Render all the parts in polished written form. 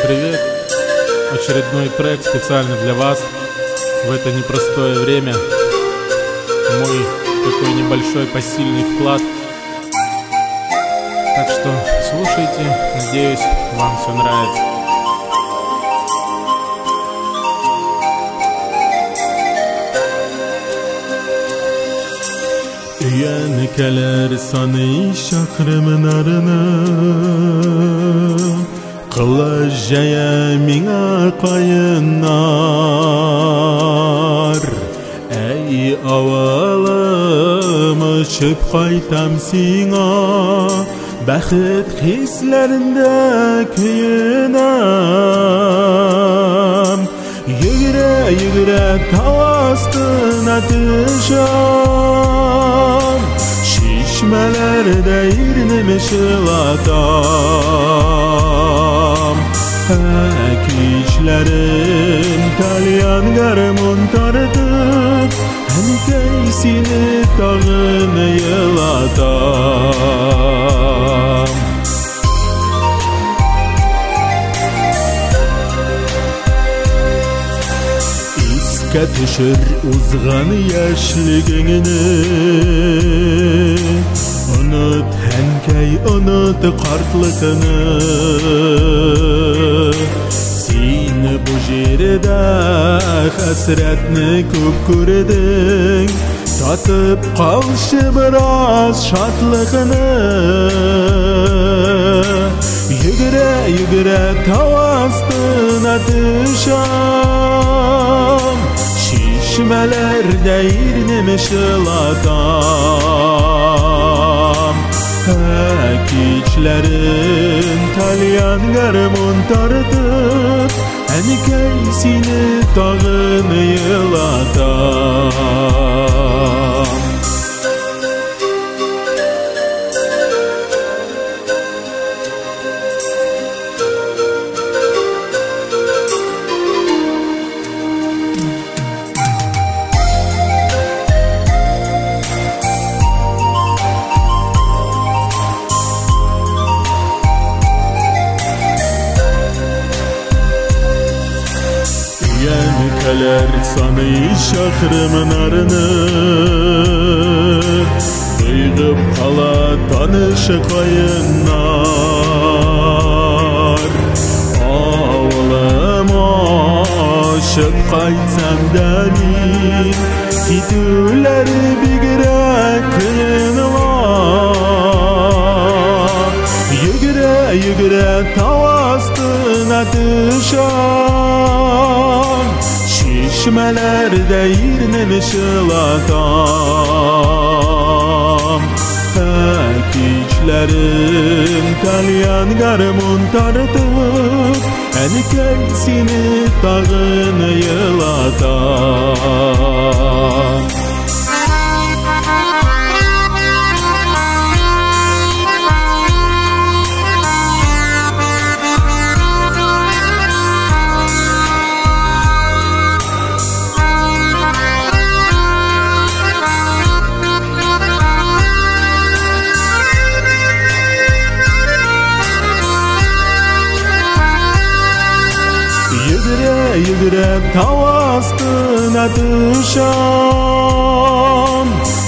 привет! Очередной трек специально для вас в это непростое время. Мой такой небольшой посильный вклад. Так что слушайте, надеюсь, вам все нравится. Yankeler sanı şakrımın arını Kılajaya mine kayınlar Ey avalım çıp kaytam sina Bəxit hislerinde kıyınam Yürü yürü tavastına düşam Şişmelerde irnimi şılatam Ekişlerin talyan garmın tartıp Henkeysini dağını yılatam İske düşür uzgan yaşligini Unut henkey unut kartlıkını Seni bu jirde hasretni köp gördün Tatıp kalşı biraz şatlıkını Yügüre yügüre tavastına düşam Şişmelerde irnimi şılatam Ekişlerin talyan garmın tartıp Henkeysini dağını yılatam Yankeler sanı şakrımın arını Duygup kala tanışı kayınlar Ağlım aşık kaytsam demin Gidüleri bigire kıyınlar Yügüre yügüre tavastına düşam Şişmelerde irnimi şılatam Ekişlerin talyan garmın tartıp Henkeysini dağını yılatam Yürü yürü tavastına düşam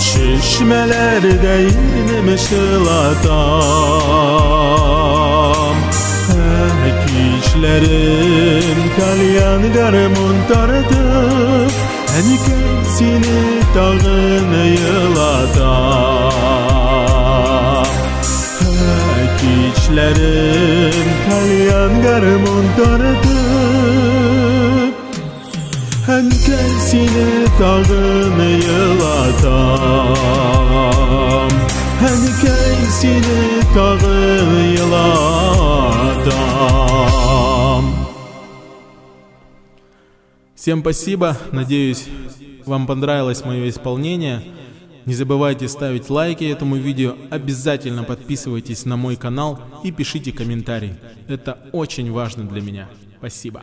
Şişmelerde irnimi şılatam Ekişlerin talyan garmın tartıp Henkeysini dağını yılatam Ekişlerin talyan garmın tartıp Henkeysini dağını yılatam Henkeysini dağını yılatam Всем спасибо, надеюсь, вам понравилось мое исполнение. Не забывайте ставить лайки этому видео, обязательно подписывайтесь на мой канал и пишите комментарии. Это очень важно для меня. Спасибо.